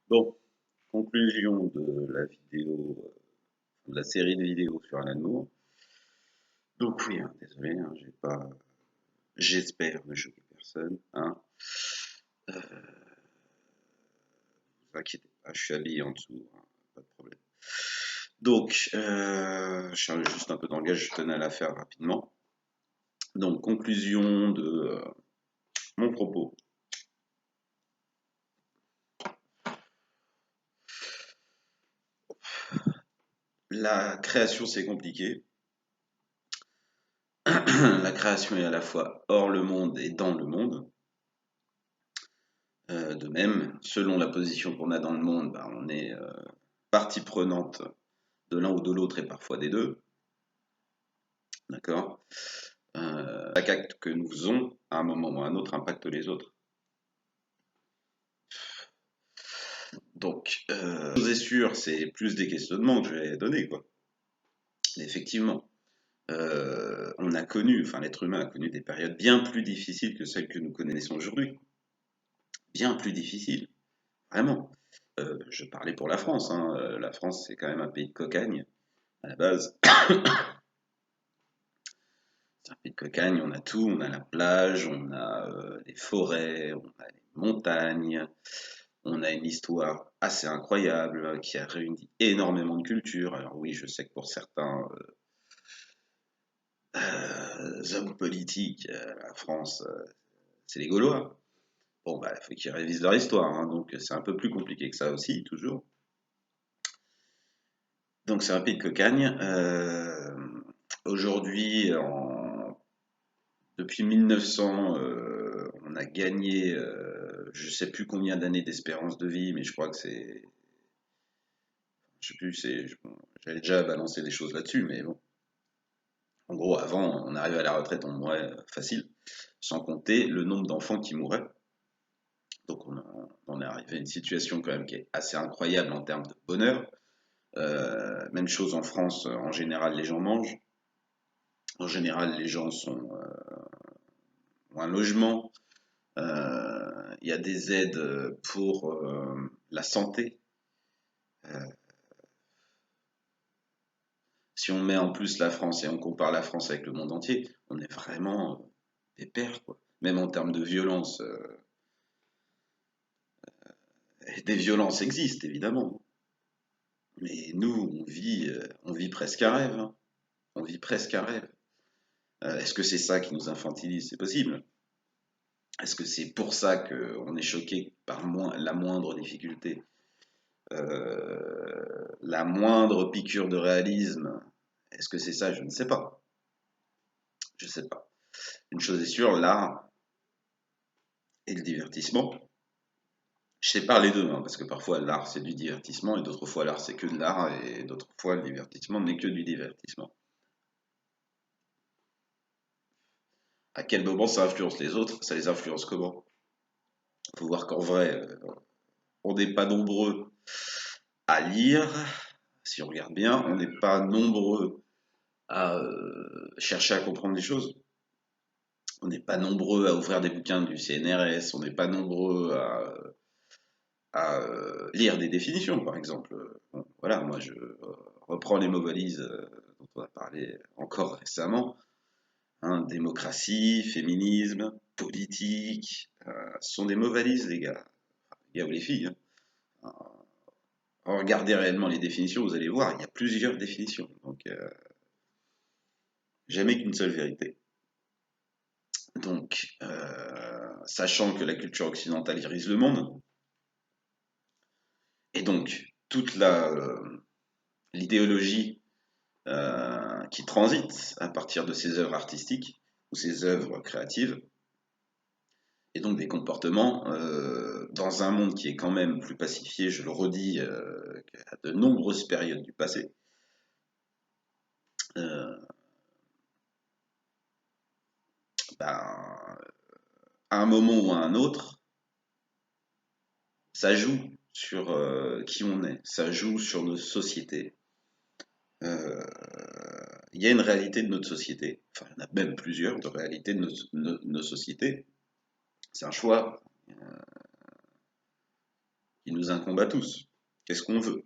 Bon, conclusion de la vidéo, de la série de vidéos sur Alan Moore. Donc oui, hein, désolé, hein, j'espère ne choquer personne, hein. Vous inquiétez pas, je suis habillé en dessous, hein, pas de problème. Donc, je suis juste un peu dans le gage, je tenais à la faire rapidement. Donc, conclusion de mon propos. La création, c'est compliqué. La création est à la fois hors le monde et dans le monde. De même, selon la position qu'on a dans le monde, bah, on est partie prenante de l'un ou de l'autre et parfois des deux. D'accord. Chaque acte que nous faisons, à un moment ou à un autre, impacte les autres. Donc, chose est sûre, c'est plus des questionnements que je vais donner, quoi. Mais effectivement, on a connu, enfin l'être humain a connu des périodes bien plus difficiles que celles que nous connaissons aujourd'hui. Bien plus difficiles, vraiment. Je parlais pour la France, hein. La France, c'est quand même un pays de cocagne, à la base. C'est un pays de cocagne, on a tout, on a la plage, on a les forêts, on a les montagnes, on a une histoire assez incroyable qui a réuni énormément de cultures. Alors oui, je sais que pour certains hommes politiques, la France, c'est les Gaulois. Bon, bah, il faut qu'ils révisent leur histoire, hein, donc c'est un peu plus compliqué que ça aussi, toujours. Donc c'est un pays de cocagne. Aujourd'hui, depuis 1900, on a gagné, je sais plus combien d'années d'espérance de vie, mais je crois que c'est, je sais plus, j'avais déjà balancé des choses là-dessus, mais bon. En gros, avant, on arrivait à la retraite, on mourait facile, sans compter le nombre d'enfants qui mouraient. Donc on est arrivé à une situation quand même qui est assez incroyable en termes de bonheur. Même chose en France, en général, les gens mangent. En général, les gens ont un logement. Il y a des aides pour la santé. Si on met en plus la France et on compare la France avec le monde entier, on est vraiment des pères, quoi. Même en termes de violence, des violences existent évidemment. Mais nous, on vit presque un rêve, hein. On vit presque un rêve. Est-ce que c'est ça qui nous infantilise? C'est possible. Est-ce que c'est pour ça qu'on est choqué par la moindre difficulté, la moindre piqûre de réalisme? Est-ce que c'est ça? Je ne sais pas. Je ne sais pas. Une chose est sûre, l'art et le divertissement. Je sépare les deux, hein, parce que parfois l'art c'est du divertissement et d'autres fois l'art c'est que de l'art et d'autres fois le divertissement n'est que du divertissement. À quel moment ça influence les autres? Ça les influence comment? Il faut voir qu'en vrai, on n'est pas nombreux à lire. Si on regarde bien, on n'est pas nombreux à chercher à comprendre des choses. On n'est pas nombreux à ouvrir des bouquins du CNRS. On n'est pas nombreux à lire des définitions, par exemple. Bon, voilà, moi je reprends les mots valises dont on a parlé encore récemment. Hein, démocratie, féminisme, politique, ce sont des mots valises, les gars ou les filles. Hein. Regardez réellement les définitions, vous allez voir, il y a plusieurs définitions. Donc, jamais qu'une seule vérité. Donc, sachant que la culture occidentale irise le monde, et donc toute l'idéologie qui transite à partir de ces œuvres artistiques ou ces œuvres créatives, et donc des comportements dans un monde qui est quand même plus pacifié, je le redis, qu'à de nombreuses périodes du passé. Euh, ben, à un moment ou à un autre, ça joue sur qui on est, ça joue sur nos sociétés. Euh, Il y a une réalité de notre société, enfin il y en a même plusieurs de réalités de nos sociétés. C'est un choix qui nous incombe à tous. Qu'est-ce qu'on veut?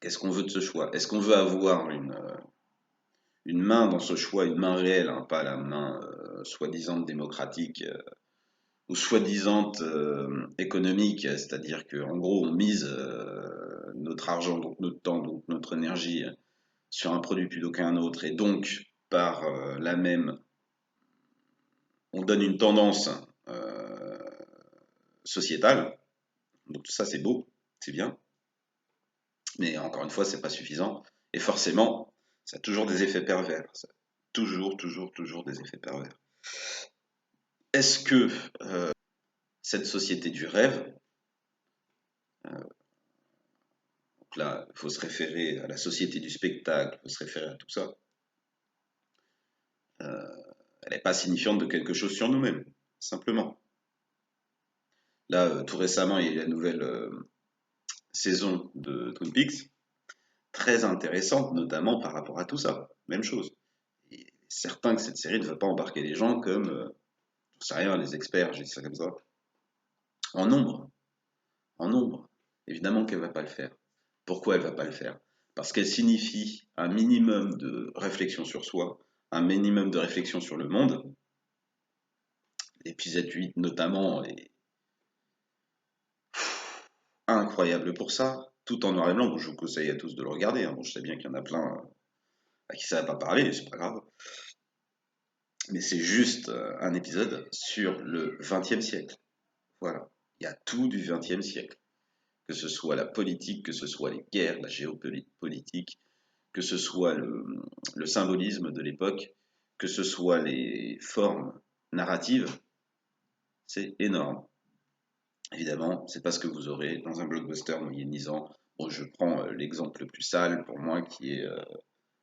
Qu'est-ce qu'on veut de ce choix? Est-ce qu'on veut avoir une main dans ce choix, une main réelle, hein, pas la main soi-disant démocratique ou soi-disant économique, c'est-à-dire qu'en gros on mise notre argent, donc notre temps, donc notre énergie sur un produit plutôt qu'un autre, et donc par la même, on donne une tendance euh, sociétale. Donc tout ça c'est beau, c'est bien, mais encore une fois c'est pas suffisant, et forcément ça a toujours des effets pervers, ça a toujours des effets pervers. Est-ce que cette société du rêve, donc là il faut se référer à la société du spectacle, il faut se référer à tout ça, elle n'est pas signifiante de quelque chose sur nous-mêmes, simplement. Là, tout récemment, il y a eu la nouvelle saison de Twin Peaks, très intéressante, notamment par rapport à tout ça. Même chose. Il est certain que cette série ne va pas embarquer les gens comme, je sais rien, les experts, j'ai dit ça comme ça, en nombre. En nombre. Évidemment qu'elle va pas le faire. Pourquoi elle va pas le faire? Parce qu'elle signifie un minimum de réflexion sur soi, un minimum de réflexion sur le monde. L'épisode 8 notamment est incroyable pour ça, tout en noir et blanc. Bon, je vous conseille à tous de le regarder, hein. Bon, je sais bien qu'il y en a plein à qui ça va pas parler, c'est pas grave. Mais c'est juste un épisode sur le XXe siècle. Voilà. Il y a tout du XXe siècle. Que ce soit la politique, que ce soit les guerres, la géopolitique, que ce soit le symbolisme de l'époque, que ce soit les formes narratives, c'est énorme. Évidemment, c'est pas ce que vous aurez dans un blockbuster moyennisant. Bon, je prends l'exemple le plus sale pour moi qui est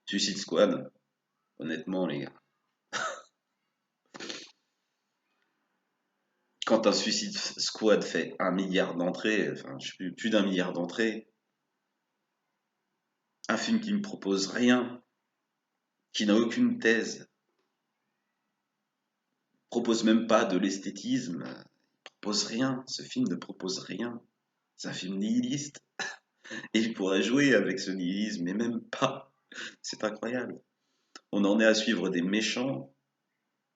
Suicide Squad. Honnêtement, les gars, quand un Suicide Squad fait 1 milliard d'entrées, enfin, je sais plus d'1 milliard d'entrées, un film qui me propose rien, qui n'a aucune thèse, propose même pas de l'esthétisme, propose rien. Ce film ne propose rien. C'est un film nihiliste. Et il pourrait jouer avec ce nihilisme, mais même pas. C'est incroyable. On en est à suivre des méchants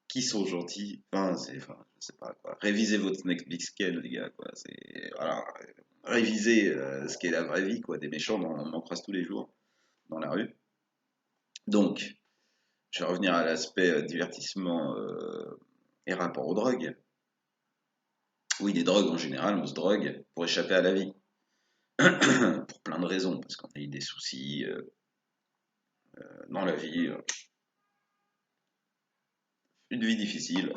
qui sont gentils. Enfin, je sais pas quoi. Révisez votre Netflix Ken, les gars, quoi. C'est, voilà. Révisez ce qu'est la vraie vie, quoi. Des méchants, on en croise tous les jours dans la rue. Donc, je vais revenir à l'aspect divertissement et rapport aux drogues. Oui, les drogues en général, on se drogue pour échapper à la vie. Pour plein de raisons, parce qu'on a eu des soucis dans la vie, une vie difficile,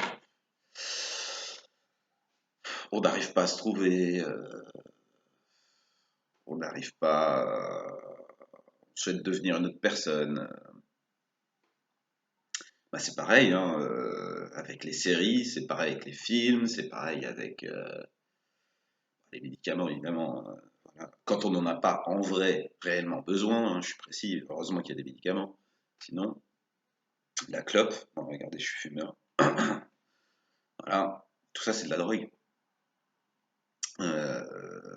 on n'arrive pas à se trouver, on n'arrive pas, on souhaite devenir une autre personne. Bah, c'est pareil, hein, avec les séries, c'est pareil avec les films, c'est pareil avec les médicaments, évidemment. Voilà. Quand on n'en a pas en vrai réellement besoin, hein, je suis précis, heureusement qu'il y a des médicaments. Sinon, la clope, bon, regardez, je suis fumeur. Voilà, tout ça c'est de la drogue. Euh,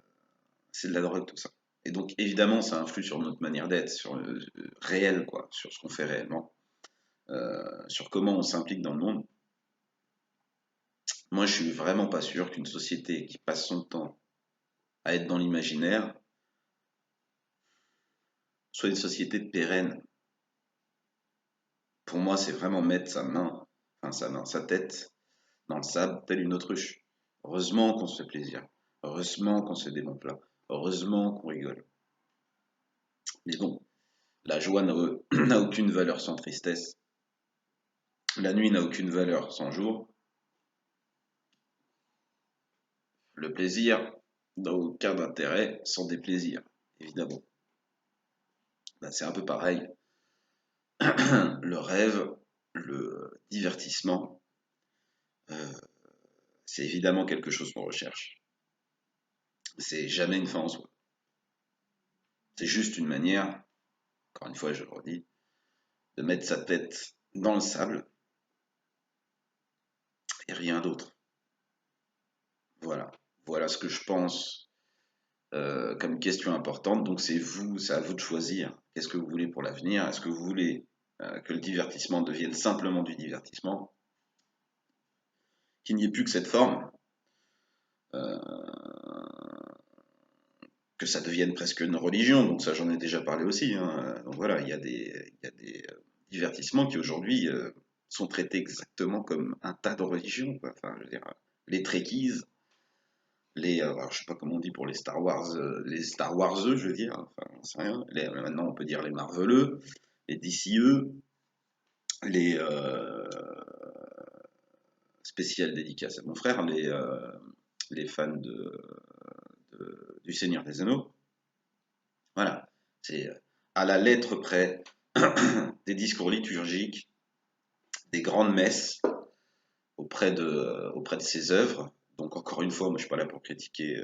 c'est de la drogue tout ça. Et donc évidemment ça influe sur notre manière d'être, sur le réel quoi, sur ce qu'on fait réellement, sur comment on s'implique dans le monde. Moi je suis vraiment pas sûr qu'une société qui passe son temps à être dans l'imaginaire soit une société pérenne. Pour moi c'est vraiment mettre sa tête dans le sable telle une autruche. Heureusement qu'on se fait plaisir, heureusement qu'on se fait des bons plats, heureusement qu'on rigole. Mais bon, la joie n'a aucune valeur sans tristesse. La nuit n'a aucune valeur sans jour. Le plaisir n'a aucun intérêt sans déplaisir, évidemment. Ben, c'est un peu pareil. Le rêve, le divertissement, euh, c'est évidemment quelque chose qu'on recherche. C'est jamais une fin en soi. C'est juste une manière, encore une fois je le redis, de mettre sa tête dans le sable et rien d'autre. Voilà. Voilà ce que je pense comme question importante. Donc c'est à vous de choisir. Qu'est-ce que vous voulez pour l'avenir? Est-ce que vous voulez que le divertissement devienne simplement du divertissement, qu'il n'y ait plus que cette forme, que ça devienne presque une religion? Donc ça, j'en ai déjà parlé aussi, hein. Donc voilà, il y a des divertissements qui aujourd'hui sont traités exactement comme un tas de religions, quoi. Enfin, je veux dire, les trekkies, alors, je sais pas comment on dit pour les Star Warseux, je veux dire, enfin, j'en sais rien. Maintenant, on peut dire les Marveleux, les DCE, les spéciales dédicaces à mon frère, les fans du Seigneur des Anneaux. Voilà, c'est à la lettre près des discours liturgiques, des grandes messes auprès de ces œuvres. Donc encore une fois, moi je suis pas là pour critiquer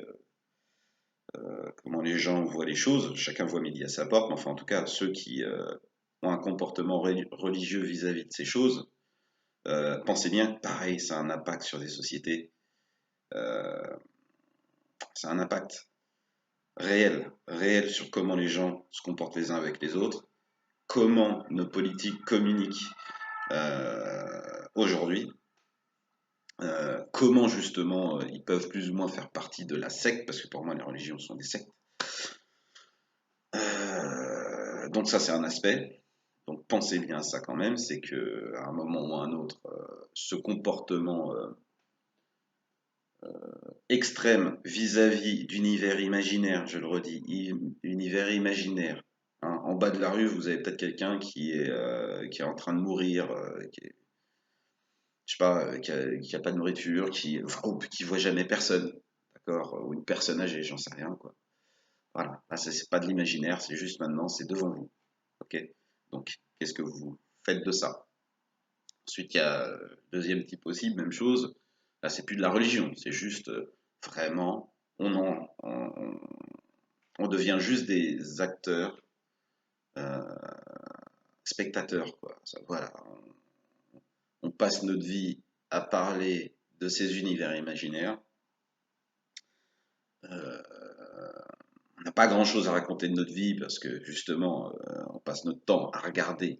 comment les gens voient les choses, chacun voit midi à sa porte, mais enfin en tout cas ceux qui ont un comportement religieux vis-à-vis de ces choses, pensez bien que pareil, ça a un impact sur des sociétés, euh, ça a un impact réel sur comment les gens se comportent les uns avec les autres, comment nos politiques communiquent aujourd'hui, comment justement ils peuvent plus ou moins faire partie de la secte, parce que pour moi les religions sont des sectes. Donc ça c'est un aspect. Donc pensez bien à ça quand même, c'est que à un moment ou à un autre, ce comportement extrême vis-à-vis d'univers imaginaire, je le redis, univers imaginaire. Hein, en bas de la rue, vous avez peut-être quelqu'un qui est en train de mourir, je sais pas, qui a pas de nourriture, qui voit jamais personne, d'accord, ou une personne âgée, j'en sais rien, quoi. Voilà, là, c'est pas de l'imaginaire, c'est juste maintenant, c'est devant vous, ok? Donc, qu'est-ce que vous faites de ça? Ensuite, il y a deuxième type aussi, même chose. Là, c'est plus de la religion, c'est juste vraiment, on devient juste des acteurs, euh, spectateurs, quoi. Ça, voilà, on passe notre vie à parler de ces univers imaginaires. Euh, on n'a pas grand-chose à raconter de notre vie parce que justement, on passe notre temps à regarder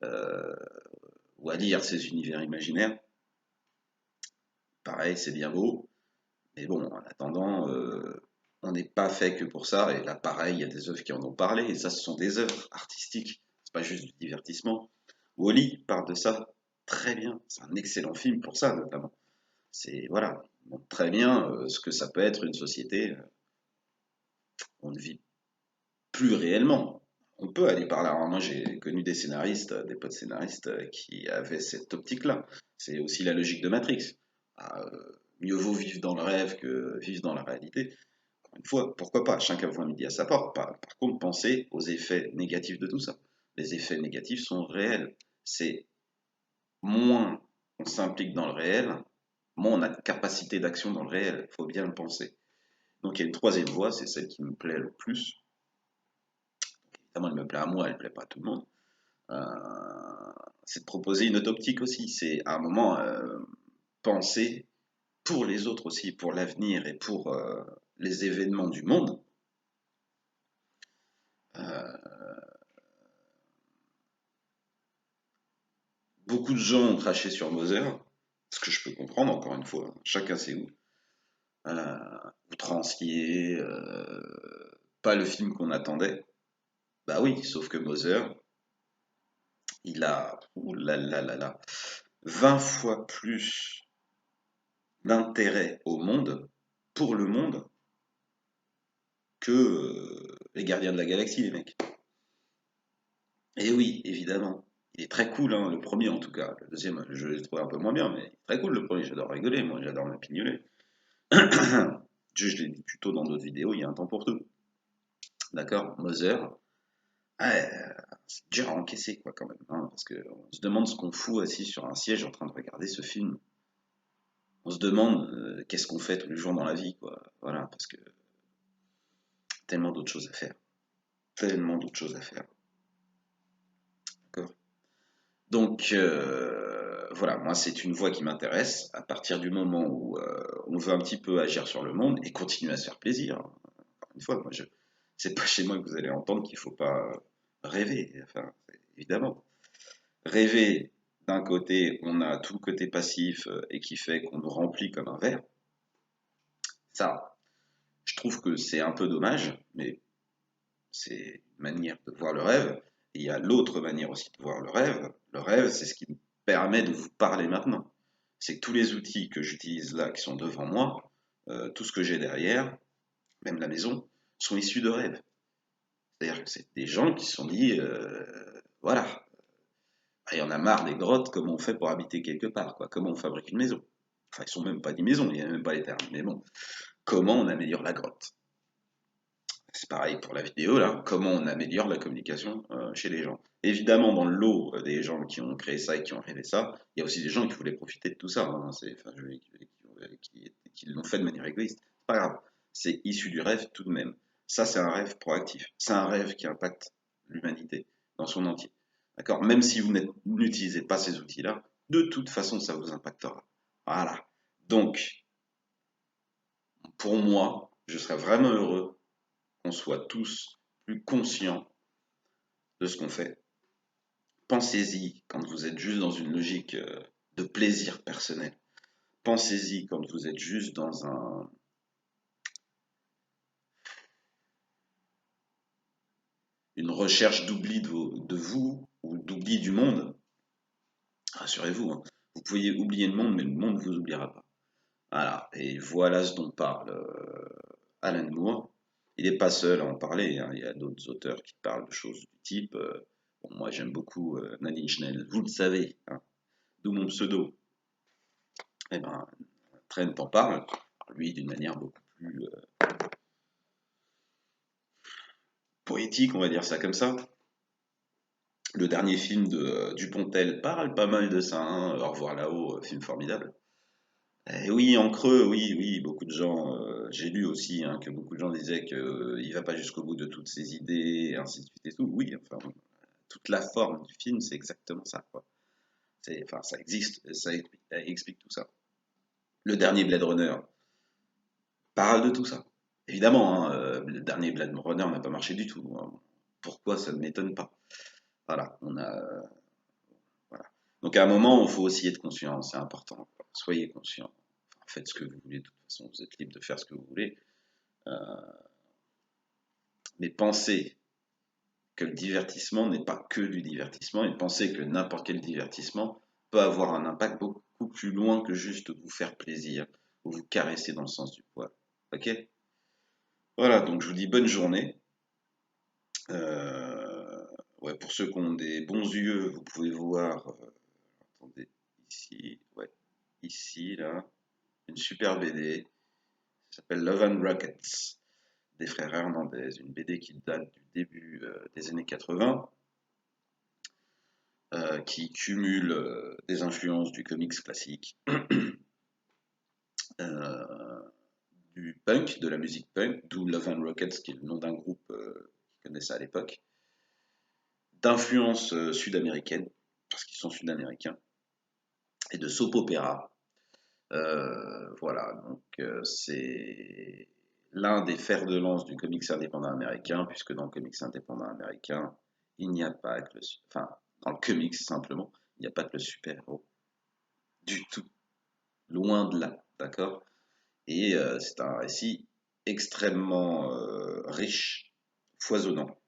euh, ou à lire ces univers imaginaires. Pareil, c'est bien beau, mais bon, en attendant, on n'est pas fait que pour ça. Et là, pareil, il y a des œuvres qui en ont parlé, et ça, ce sont des œuvres artistiques, c'est pas juste du divertissement. Wall-E parle de ça très bien. C'est un excellent film pour ça, notamment. C'est voilà, il montre très bien ce que ça peut être une société où on ne vit plus réellement. On peut aller par là. Alors, moi, j'ai connu des scénaristes, des potes scénaristes qui avaient cette optique-là. C'est aussi la logique de Matrix. Ah, mieux vaut vivre dans le rêve que vivre dans la réalité. Encore une fois, pourquoi pas? Chacun voit midi à sa porte. Par contre, pensez aux effets négatifs de tout ça. Les effets négatifs sont réels. C'est moins on s'implique dans le réel, moins on a de capacité d'action dans le réel. Il faut bien le penser. Donc il y a une troisième voie, c'est celle qui me plaît le plus. Évidemment, elle me plaît à moi, elle ne plaît pas à tout le monde. C'est de proposer une autre optique aussi. C'est à un moment penser pour les autres aussi, pour l'avenir et pour les événements du monde. Euh, Beaucoup de gens ont craché sur Moser, ce que je peux comprendre, encore une fois, chacun sait où. Euh, Outrancier, pas le film qu'on attendait. Bah oui, sauf que Moser, il a ouh là là là là, 20 fois plus d'intérêt au monde, pour le monde, que les Gardiens de la Galaxie, les mecs. Et oui, évidemment. Il est très cool, hein, le premier en tout cas. Le deuxième, je l'ai trouvé un peu moins bien, mais très cool le premier. J'adore rigoler, moi, j'adore me pignoler. Je l'ai dit plus tôt dans d'autres vidéos, il y a un temps pour tout. D'accord? Mother, ouais, c'est dur à encaisser, quoi, quand même. Hein, parce qu'on se demande ce qu'on fout assis sur un siège en train de regarder ce film. On se demande qu'est-ce qu'on fait tous les jours dans la vie, quoi. Voilà, parce que tellement d'autres choses à faire. Tellement d'autres choses à faire. D'accord? Donc, voilà, moi, c'est une voie qui m'intéresse à partir du moment où on veut un petit peu agir sur le monde et continuer à se faire plaisir. une fois, c'est pas chez moi que vous allez entendre qu'il faut pas rêver. Enfin, évidemment. Rêver, d'un côté, on a tout le côté passif et qui fait qu'on nous remplit comme un verre. Ça, je trouve que c'est un peu dommage, mais c'est une manière de voir le rêve. Et il y a l'autre manière aussi de voir le rêve. Le rêve, c'est ce qui me permet de vous parler maintenant. C'est que tous les outils que j'utilise là, qui sont devant moi, tout ce que j'ai derrière, même la maison, sont issus de rêves. C'est-à-dire que c'est des gens qui se sont dit, voilà, il y en a marre des grottes, comment on fait pour habiter quelque part, quoi, comment on fabrique une maison. Enfin, ils sont même pas dit maison, il n'y a même pas les termes, mais bon, comment on améliore la grotte. C'est pareil pour la vidéo, là, comment on améliore la communication chez les gens. Évidemment, dans le lot des gens qui ont créé ça et qui ont rêvé ça, il y a aussi des gens qui voulaient profiter de tout ça, hein, enfin, qui l'ont fait de manière égoïste. C'est pas grave, c'est issu du rêve tout de même. Ça, c'est un rêve proactif. C'est un rêve qui impacte l'humanité dans son entier. D'accord? Même si vous n'utilisez pas ces outils-là, de toute façon, ça vous impactera. Voilà. Donc, pour moi, je serais vraiment heureux qu'on soit tous plus conscients de ce qu'on fait. Pensez-y quand vous êtes juste dans une logique de plaisir personnel. Pensez-y quand vous êtes juste dans une recherche d'oubli de vous ou d'oubli du monde. Rassurez-vous, hein, vous pouvez oublier le monde, mais le monde ne vous oubliera pas. Voilà, et voilà ce dont parle Alan Moore. Il n'est pas seul à en parler, hein. Il y a d'autres auteurs qui parlent de choses du type. Bon, moi j'aime beaucoup Nadine Schnell, vous le savez, hein, d'où mon pseudo. Eh ben, Trent en parle, lui d'une manière beaucoup plus poétique, on va dire ça comme ça. Le dernier film de Dupontel parle pas mal de ça, hein. Au revoir là-haut, film formidable. Et oui, en creux, oui, oui, beaucoup de gens, j'ai lu aussi hein, que beaucoup de gens disaient qu'il va pas jusqu'au bout de toutes ses idées, et ainsi de suite et tout. Oui, enfin, toute la forme du film, c'est exactement ça, quoi. Enfin, ça existe, ça explique tout ça. Le dernier Blade Runner parle de tout ça. Évidemment, hein, le dernier Blade Runner n'a pas marché du tout, hein. Pourquoi ça ne m'étonne pas. Voilà, voilà. Donc à un moment, il faut aussi être conscient, c'est important. Soyez conscient. Enfin, faites ce que vous voulez, de toute façon, vous êtes libre de faire ce que vous voulez. Euh, mais pensez que le divertissement n'est pas que du divertissement et pensez que n'importe quel divertissement peut avoir un impact beaucoup plus loin que juste vous faire plaisir ou vous caresser dans le sens du poil. Ok? Voilà, donc je vous dis bonne journée. Euh, ouais, pour ceux qui ont des bons yeux, vous pouvez voir, attendez, ici, ouais, ici, là, une super BD, ça s'appelle Love and Rockets, des frères Hernandez, une BD qui date du début des années 80, qui cumule des influences du comics classique, euh, du punk, de la musique punk, d'où Love and Rockets, qui est le nom d'un groupe qui connaissait à l'époque, d'influence sud-américaine, parce qu'ils sont sud-américains, et de soap opéra. Voilà, donc c'est l'un des fers de lance du comics indépendant américain, puisque dans le comics indépendant américain, il n'y a pas que enfin, dans le comics simplement, il n'y a pas que le super-héros du tout, loin de là, d'accord? Et c'est un récit extrêmement riche, foisonnant,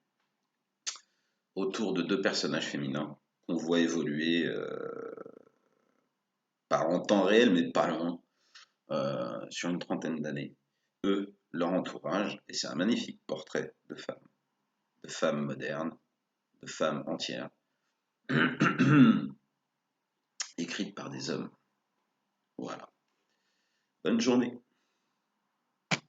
autour de deux personnages féminins qu'on voit évoluer pas en temps réel, mais pas loin, sur une trentaine d'années. Eux, leur entourage, et c'est un magnifique portrait de femmes modernes, de femmes entières, écrites par des hommes. Voilà. Bonne journée.